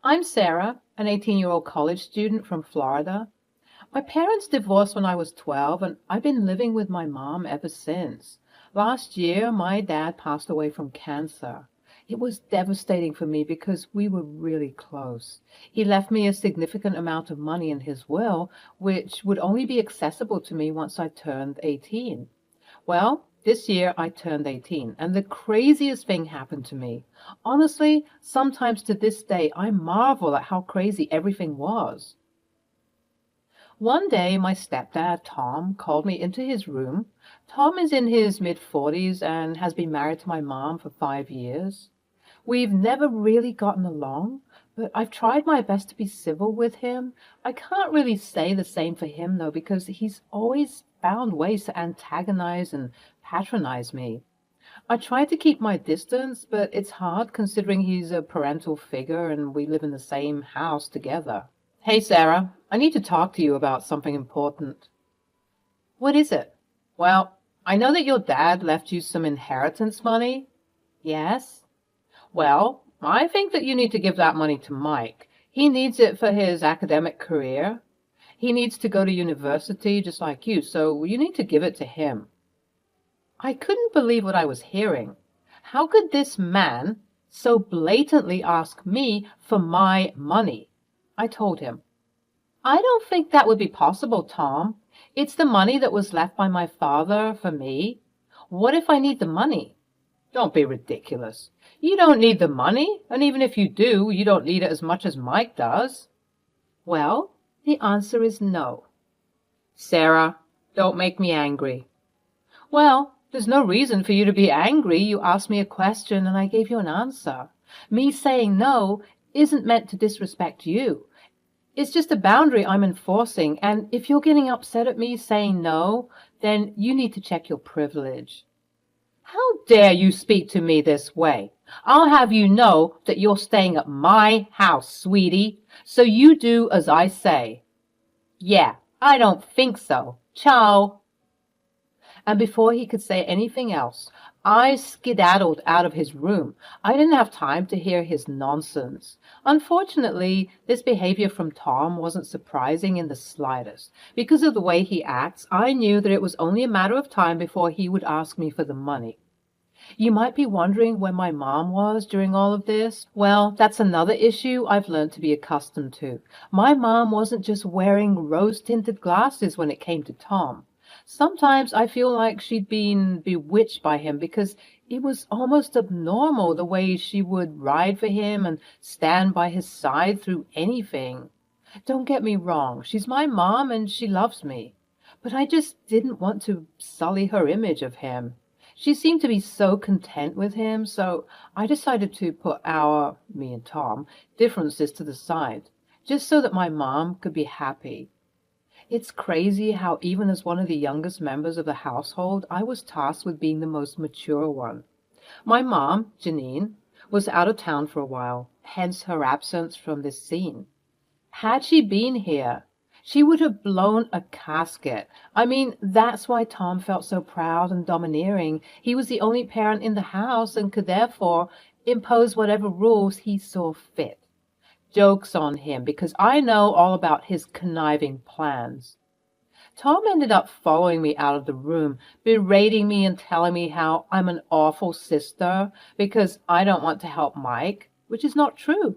I'm Sarah, an 18-year-old college student from Florida. My parents divorced when I was 12, and I've been living with my mom ever since. Last year, my dad passed away from cancer. It was devastating for me because we were really close. He left me a significant amount of money in his will, which would only be accessible to me once I turned 18. Well, this year I turned 18, and the craziest thing happened to me. Honestly, sometimes to this day, I marvel at how crazy everything was. One day, my stepdad, Tom, called me into his room. Tom is in his mid-40s and has been married to my mom for 5 years. We've never really gotten along, but I've tried my best to be civil with him. I can't really say the same for him, though, because he's always found ways to antagonize and patronize me. I try to keep my distance, but it's hard considering he's a parental figure and we live in the same house together. Hey, Sarah, I need to talk to you about something important. What is it? Well, I know that your dad left you some inheritance money. Yes? Well, I think that you need to give that money to Mike. He needs it for his academic career. He needs to go to university just like you, so you need to give it to him. I couldn't believe what I was hearing. How could this man so blatantly ask me for my money? I told him, I don't think that would be possible, Tom. It's the money that was left by my father for me. What if I need the money? Don't be ridiculous. You don't need the money, and even if you do, you don't need it as much as Mike does. Well, the answer is no. Sarah, don't make me angry. Well, there's no reason for you to be angry. You asked me a question and I gave you an answer. Me saying no isn't meant to disrespect you. It's just a boundary I'm enforcing, and if you're getting upset at me saying no, then you need to check your privilege. How dare you speak to me this way? I'll have you know that you're staying at my house, sweetie, so you do as I say. Yeah, I don't think so. Ciao. And before he could say anything else, I skedaddled out of his room. I didn't have time to hear his nonsense. Unfortunately, this behavior from Tom wasn't surprising in the slightest. Because of the way he acts, I knew that it was only a matter of time before he would ask me for the money. You might be wondering where my mom was during all of this. Well, that's another issue I've learned to be accustomed to. My mom wasn't just wearing rose-tinted glasses when it came to Tom. Sometimes I feel like she'd been bewitched by him because it was almost abnormal the way she would ride for him and stand by his side through anything. Don't get me wrong, she's my mom and she loves me. But I just didn't want to sully her image of him. She seemed to be so content with him, so I decided to put me and Tom, differences to the side, just so that my mom could be happy. It's crazy how even as one of the youngest members of the household, I was tasked with being the most mature one. My mom, Janine, was out of town for a while, hence her absence from this scene. Had she been here, she would have blown a casket. I mean, that's why Tom felt so proud and domineering. He was the only parent in the house and could therefore impose whatever rules he saw fit. Joke's on him, because I know all about his conniving plans. Tom ended up following me out of the room, berating me and telling me how I'm an awful sister because I don't want to help Mike, which is not true.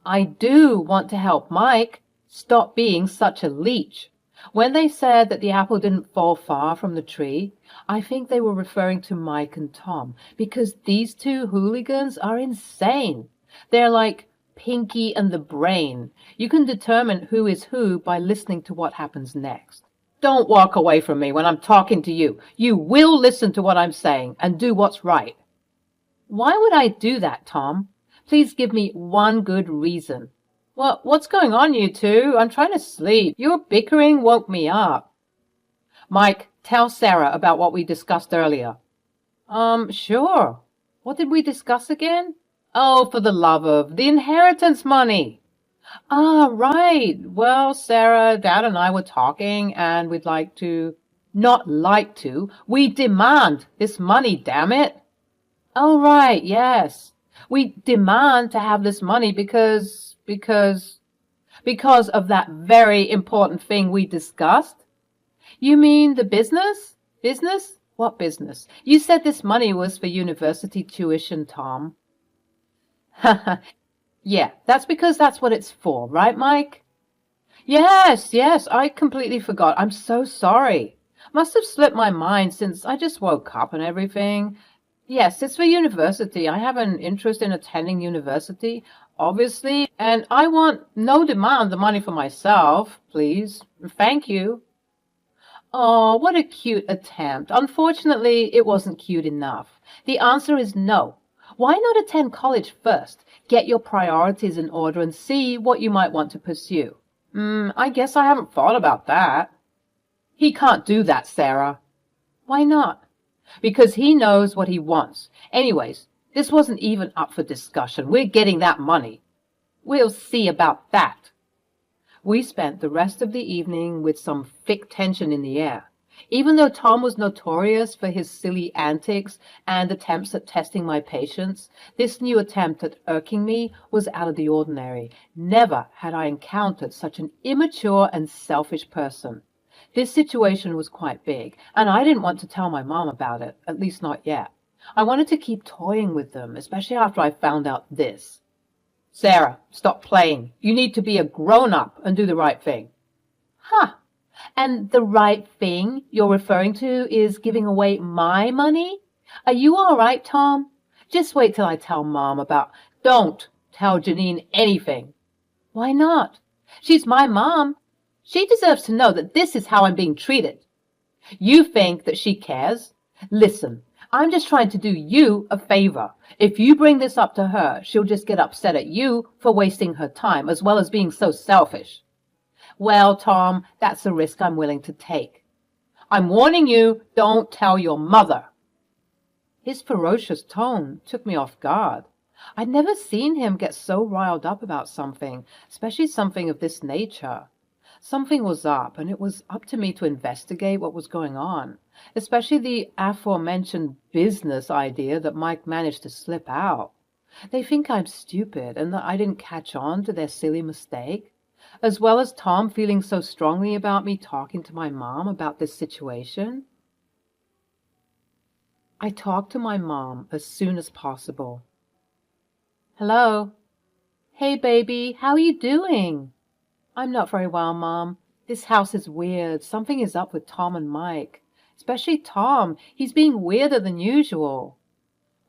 I do want to help Mike. Stop being such a leech. When they said that the apple didn't fall far from the tree, I think they were referring to Mike and Tom, because these two hooligans are insane. They're like Pinky and the Brain. You can determine who is who by listening to what happens next. Don't walk away from me when I'm talking to you. You will listen to what I'm saying and do what's right. Why would I do that, Tom? Please give me one good reason. Well, what's going on, you two? I'm trying to sleep. Your bickering woke me up. Mike, tell Sarah about what we discussed earlier. Sure. What did we discuss again? Oh, for the love of the inheritance money. Ah, right. Well, Sarah, Dad and I were talking, and we'd like to... Not like to. We demand this money, damn it. Oh, right, yes. We demand to have this money because Because, because of that very important thing we discussed? You mean the business? Business? What business? You said this money was for university tuition, Tom. Yeah, that's because that's what it's for, right, Mike? Yes, yes, I completely forgot. I'm so sorry. Must have slipped my mind since I just woke up and everything. Yes, it's for university. I have an interest in attending university, obviously, and I want no demand the money for myself, please. Thank you. Oh, what a cute attempt. Unfortunately, it wasn't cute enough. The answer is no. Why not attend college first? Get your priorities in order and see what you might want to pursue. I guess I haven't thought about that. He can't do that, Sarah. Why not? Because he knows what he wants. Anyways, this wasn't even up for discussion. We're getting that money. We'll see about that. We spent the rest of the evening with some thick tension in the air. Even though Tom was notorious for his silly antics and attempts at testing my patience, this new attempt at irking me was out of the ordinary. Never had I encountered such an immature and selfish person. This situation was quite big, and I didn't want to tell my mom about it, at least not yet. I wanted to keep toying with them, especially after I found out this. Sarah, stop playing. You need to be a grown-up and do the right thing. Huh. And the right thing you're referring to is giving away my money? Are you all right, Tom? Just wait till I tell Mom about... Don't tell Janine anything. Why not? She's my mom. She deserves to know that this is how I'm being treated. You think that she cares? Listen, I'm just trying to do you a favor. If you bring this up to her, she'll just get upset at you for wasting her time, as well as being so selfish. Well, Tom, that's a risk I'm willing to take. I'm warning you, don't tell your mother. His ferocious tone took me off guard. I'd never seen him get so riled up about something, especially something of this nature. Something was up, and it was up to me to investigate what was going on, especially the aforementioned business idea that Mike managed to slip out. They think I'm stupid and that I didn't catch on to their silly mistake, as well as Tom feeling so strongly about me talking to my mom about this situation. I talked to my mom as soon as possible. Hello? Hey, baby, how are you doing? I'm not very well, Mom. This house is weird. Something is up with Tom and Mike. Especially Tom. He's being weirder than usual.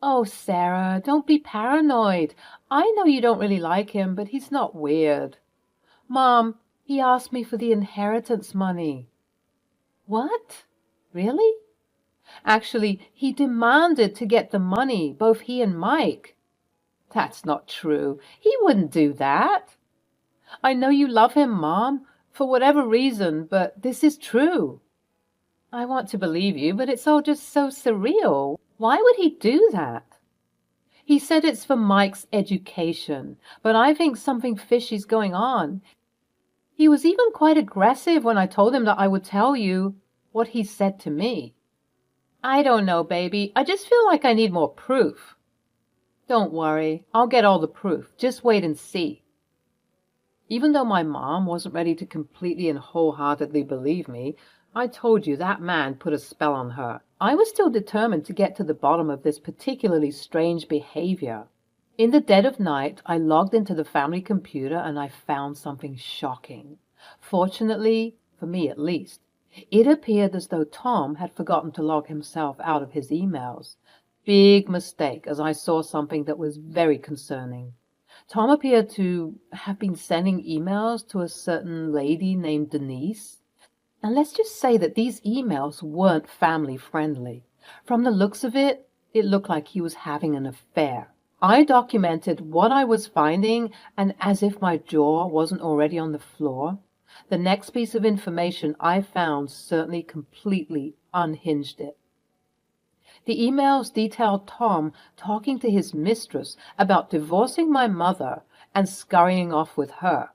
Oh, Sarah, don't be paranoid. I know you don't really like him, but he's not weird. Mom, he asked me for the inheritance money. What? Really? Actually, he demanded to get the money, both he and Mike. That's not true. He wouldn't do that. I know you love him, Mom, for whatever reason, but this is true. I want to believe you, but it's all just so surreal. Why would he do that? He said it's for Mike's education, but I think something fishy's going on. He was even quite aggressive when I told him that I would tell you what he said to me. I don't know, baby. I just feel like I need more proof. Don't worry. I'll get all the proof. Just wait and see. Even though my mom wasn't ready to completely and wholeheartedly believe me, I told you that man put a spell on her. I was still determined to get to the bottom of this particularly strange behavior. In the dead of night, I logged into the family computer and I found something shocking. Fortunately, for me at least, it appeared as though Tom had forgotten to log himself out of his emails. Big mistake, as I saw something that was very concerning. Tom appeared to have been sending emails to a certain lady named Denise. And let's just say that these emails weren't family-friendly. From the looks of it, it looked like he was having an affair. I documented what I was finding, and as if my jaw wasn't already on the floor, the next piece of information I found certainly completely unhinged it. The emails detailed Tom talking to his mistress about divorcing my mother and scurrying off with her.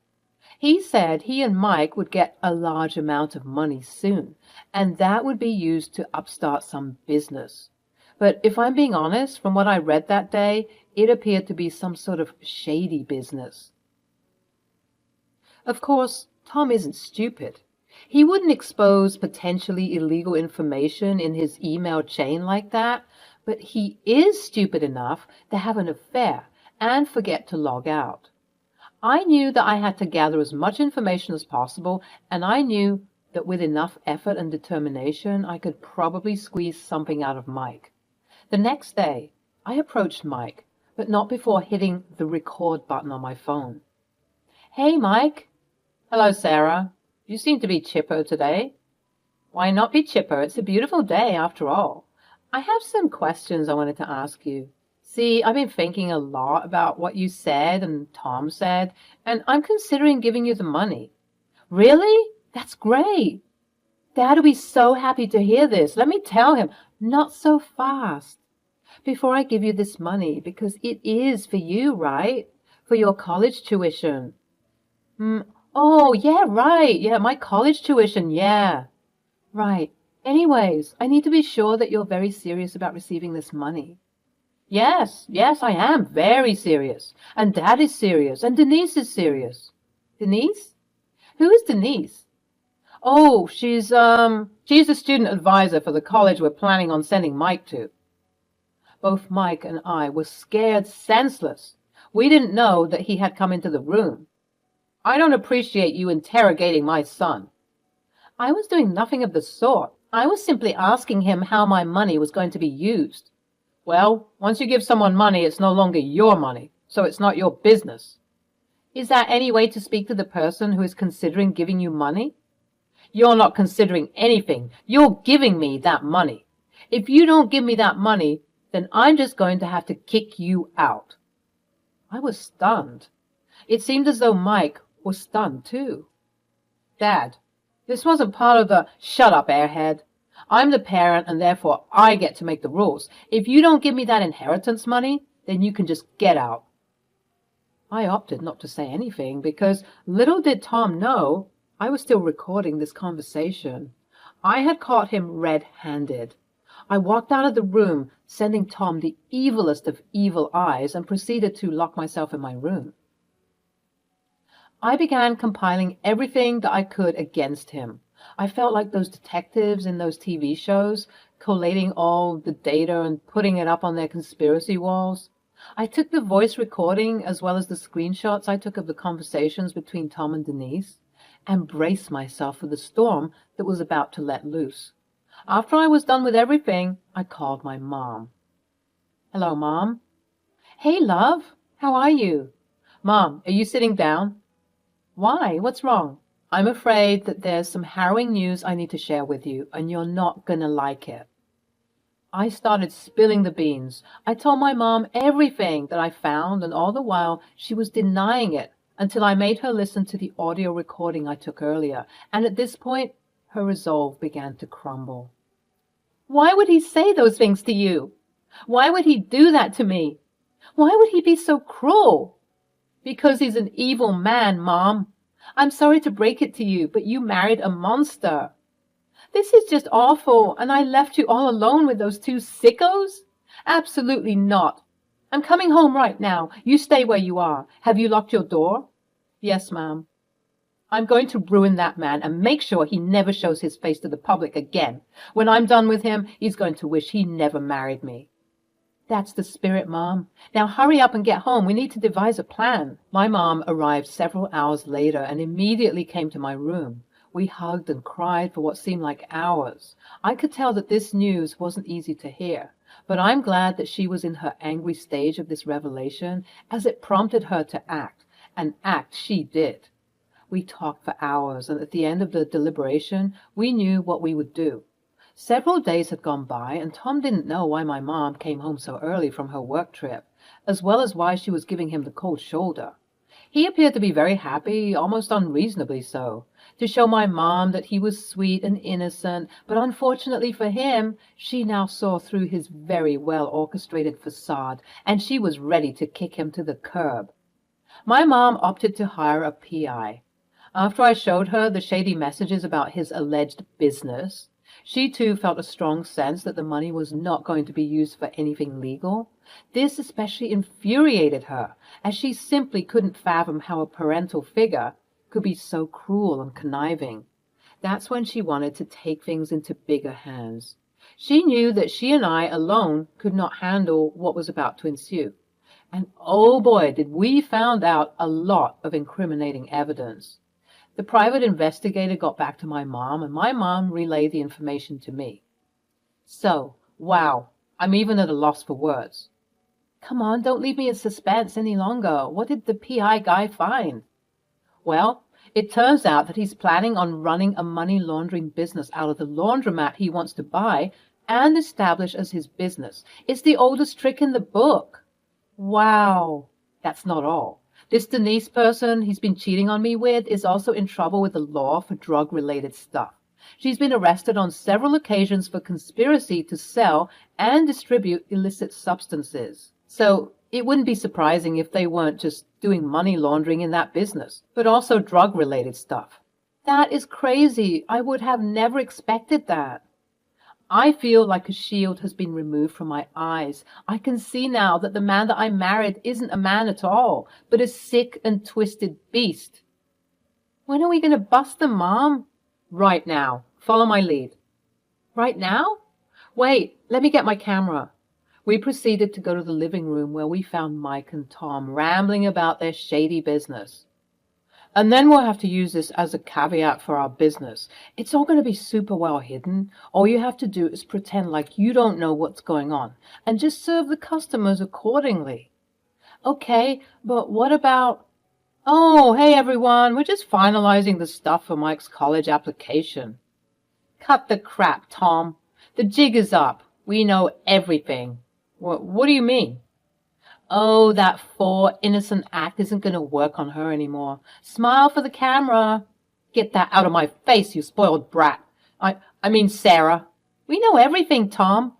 He said he and Mike would get a large amount of money soon, and that would be used to upstart some business. But if I'm being honest, from what I read that day, it appeared to be some sort of shady business. Of course, Tom isn't stupid. He wouldn't expose potentially illegal information in his email chain like that, but he is stupid enough to have an affair and forget to log out. I knew that I had to gather as much information as possible, and I knew that with enough effort and determination, I could probably squeeze something out of Mike. The next day, I approached Mike, but not before hitting the record button on my phone. "Hey, Mike." "Hello, Sarah. You seem to be chipper today." "Why not be chipper? It's a beautiful day after all. I have some questions I wanted to ask you. See, I've been thinking a lot about what you said and Tom said, and I'm considering giving you the money." "Really? That's great. Dad will be so happy to hear this. Let me tell him." "Not so fast. Before I give you this money, because it is for you, right? For your college tuition." Oh, yeah, right. Yeah, my college tuition, yeah. Right. Anyways, I need to be sure that you're very serious about receiving this money. Yes, I am very serious. And Dad is serious. And Denise is serious." "Denise? Who is Denise?" "Oh, she's the student advisor for the college we're planning on sending Mike to." Both Mike and I were scared senseless. We didn't know that he had come into the room. "I don't appreciate you interrogating my son." "I was doing nothing of the sort. I was simply asking him how my money was going to be used." "Well, once you give someone money, it's no longer your money, so it's not your business." "Is that any way to speak to the person who is considering giving you money?" "You're not considering anything. You're giving me that money. If you don't give me that money, then I'm just going to have to kick you out." I was stunned. It seemed as though Mike was stunned too. "Dad, this wasn't part of the—" "Shut up, airhead. I'm the parent, and therefore I get to make the rules. If you don't give me that inheritance money, then you can just get out." I opted not to say anything, because little did Tom know I was still recording this conversation. I had caught him red-handed. I walked out of the room, sending Tom the evilest of evil eyes, and proceeded to lock myself in my room. I began compiling everything that I could against him. I felt like those detectives in those TV shows, collating all the data and putting it up on their conspiracy walls. I took the voice recording as well as the screenshots I took of the conversations between Tom and Denise, and braced myself for the storm that was about to let loose. After I was done with everything, I called my mom. "Hello, Mom." "Hey, love. How are you?" "Mom, are you sitting down?" "Why? What's wrong?" "I'm afraid that there's some harrowing news I need to share with you, and you're not gonna like it." I started spilling the beans. I told my mom everything that I found, and all the while she was denying it until I made her listen to the audio recording I took earlier, and at this point her resolve began to crumble. "Why would he say those things to you? Why would he do that to me? Why would he be so cruel?" "Because he's an evil man, Mom. I'm sorry to break it to you, but you married a monster." "This is just awful, and I left you all alone with those two sickos?" "Absolutely not. I'm coming home right now. You stay where you are. Have you locked your door?" "Yes, ma'am." "I'm going to ruin that man and make sure he never shows his face to the public again. When I'm done with him, he's going to wish he never married me." "That's the spirit, Mom. Now hurry up and get home. We need to devise a plan." My mom arrived several hours later and immediately came to my room. We hugged and cried for what seemed like hours. I could tell that this news wasn't easy to hear, but I'm glad that she was in her angry stage of this revelation, as it prompted her to act, and act she did. We talked for hours, and at the end of the deliberation, we knew what we would do. Several days had gone by, and Tom didn't know why my mom came home so early from her work trip, as well as why she was giving him the cold shoulder. He appeared to be very happy, almost unreasonably so, to show my mom that he was sweet and innocent, but unfortunately for him, she now saw through his very well-orchestrated facade, and she was ready to kick him to the curb. My mom opted to hire a PI. After I showed her the shady messages about his alleged business, she too felt a strong sense that the money was not going to be used for anything legal. This especially infuriated her, as she simply couldn't fathom how a parental figure, could be so cruel and conniving. That's when she wanted to take things into bigger hands. She knew that she and I alone could not handle what was about to ensue. And oh boy, did we found out a lot of incriminating evidence. The private investigator got back to my mom, and my mom relayed the information to me. So, wow, I'm even at a loss for words. Come on, don't leave me in suspense any longer. What did the PI guy find? Well, it turns out that he's planning on running a money laundering business out of the laundromat he wants to buy and establish as his business. It's the oldest trick in the book. Wow. That's not all. This Denise person he's been cheating on me with is also in trouble with the law for drug-related stuff. She's been arrested on several occasions for conspiracy to sell and distribute illicit substances. So it wouldn't be surprising if they weren't just doing money laundering in that business, but also drug-related stuff. That is crazy. I would have never expected that. I feel like a shield has been removed from my eyes. I can see now that the man that I married isn't a man at all, but a sick and twisted beast. When are we going to bust them, Mom? Right now. Follow my lead. Right now? Wait, let me get my camera. We proceeded to go to the living room where we found Mike and Tom rambling about their shady business. And then we'll have to use this as a caveat for our business. It's all going to be super well hidden. All you have to do is pretend like you don't know what's going on and just serve the customers accordingly. Okay, but what about... Oh, hey everyone, we're just finalizing the stuff for Mike's college application. Cut the crap, Tom. The jig is up. We know everything. What do you mean? Oh, that innocent act isn't going to work on her anymore. Smile for the camera. Get that out of my face, you spoiled brat. I mean, Sarah. We know everything, Tom.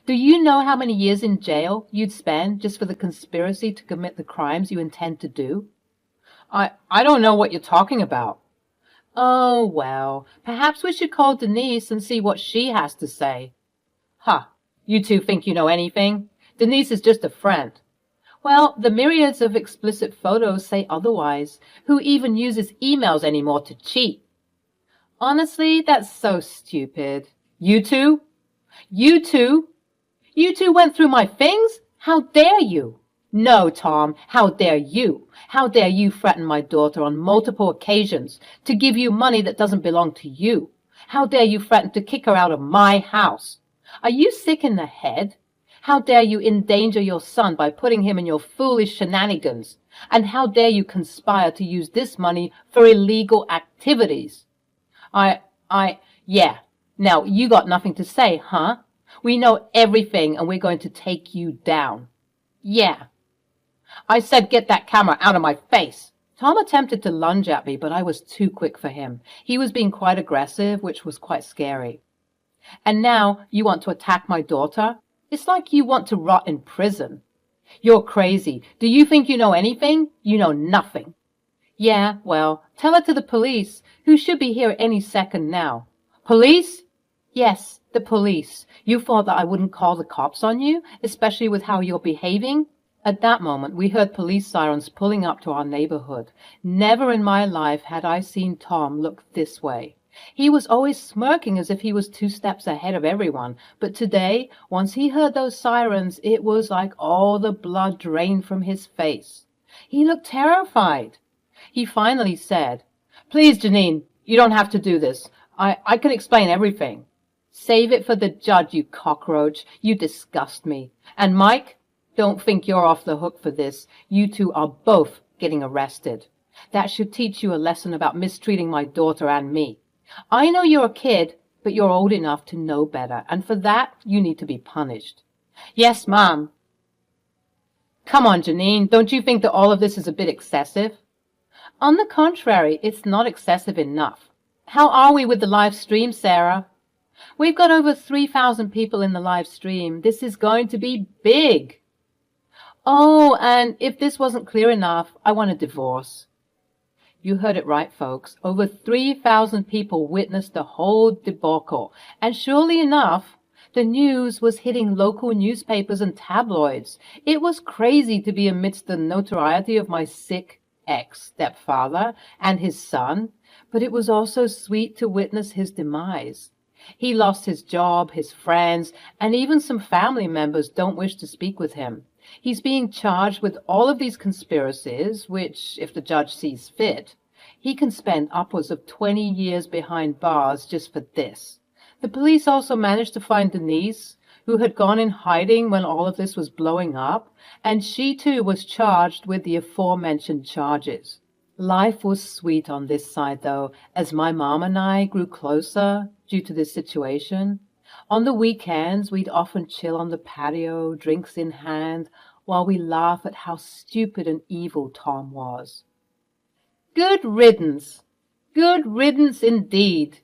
Do you know how many years in jail you'd spend just for the conspiracy to commit the crimes you intend to do? I don't know what you're talking about. Oh, well, perhaps we should call Denise and see what she has to say. Ha, you two think you know anything? Denise is just a friend. Well, the myriads of explicit photos say otherwise. Who even uses emails anymore to cheat? Honestly, that's so stupid. You two? You two? You two went through my things? How dare you? No, Tom, how dare you? How dare you threaten my daughter on multiple occasions to give you money that doesn't belong to you? How dare you threaten to kick her out of my house? Are you sick in the head? How dare you endanger your son by putting him in your foolish shenanigans? And how dare you conspire to use this money for illegal activities? Yeah. Now, you got nothing to say, huh? We know everything and we're going to take you down. Yeah. I said get that camera out of my face. Tom attempted to lunge at me, but I was too quick for him. He was being quite aggressive, which was quite scary. And now you want to attack my daughter? It's like you want to rot in prison. You're crazy. Do you think you know anything? You know nothing. Yeah, well, tell it to the police, who should be here any second now. Police? Yes, the police. You thought that I wouldn't call the cops on you, especially with how you're behaving? At that moment, we heard police sirens pulling up to our neighborhood. Never in my life had I seen Tom look this way. He was always smirking as if he was 2 steps ahead of everyone, but today, once he heard those sirens, it was like all the blood drained from his face. He looked terrified. He finally said, "Please, Janine, you don't have to do this. I can explain everything." "Save it for the judge, you cockroach. You disgust me. And Mike, don't think you're off the hook for this. You two are both getting arrested. That should teach you a lesson about mistreating my daughter and me. I know you're a kid, but you're old enough to know better, and for that, you need to be punished." "Yes, Mom." "Come on, Janine, don't you think that all of this is a bit excessive?" "On the contrary, it's not excessive enough. How are we with the live stream, Sarah?" "We've got over 3,000 people in the live stream. This is going to be big." "Oh, and if this wasn't clear enough, I want a divorce." You heard it right, folks. Over 3,000 people witnessed the whole debacle. And surely enough, the news was hitting local newspapers and tabloids. It was crazy to be amidst the notoriety of my sick, ex-stepfather and his son, but it was also sweet to witness his demise. He lost his job, his friends, and even some family members don't wish to speak with him. He's being charged with all of these conspiracies, which, if the judge sees fit, he can spend upwards of 20 years behind bars just for this. The police also managed to find Denise, who had gone in hiding when all of this was blowing up, and she too was charged with the aforementioned charges. Life was sweet on this side, though, as my mom and I grew closer due to this situation. On the weekends, we'd often chill on the patio, drinks in hand, while we laugh at how stupid and evil Tom was. Good riddance. Good riddance indeed.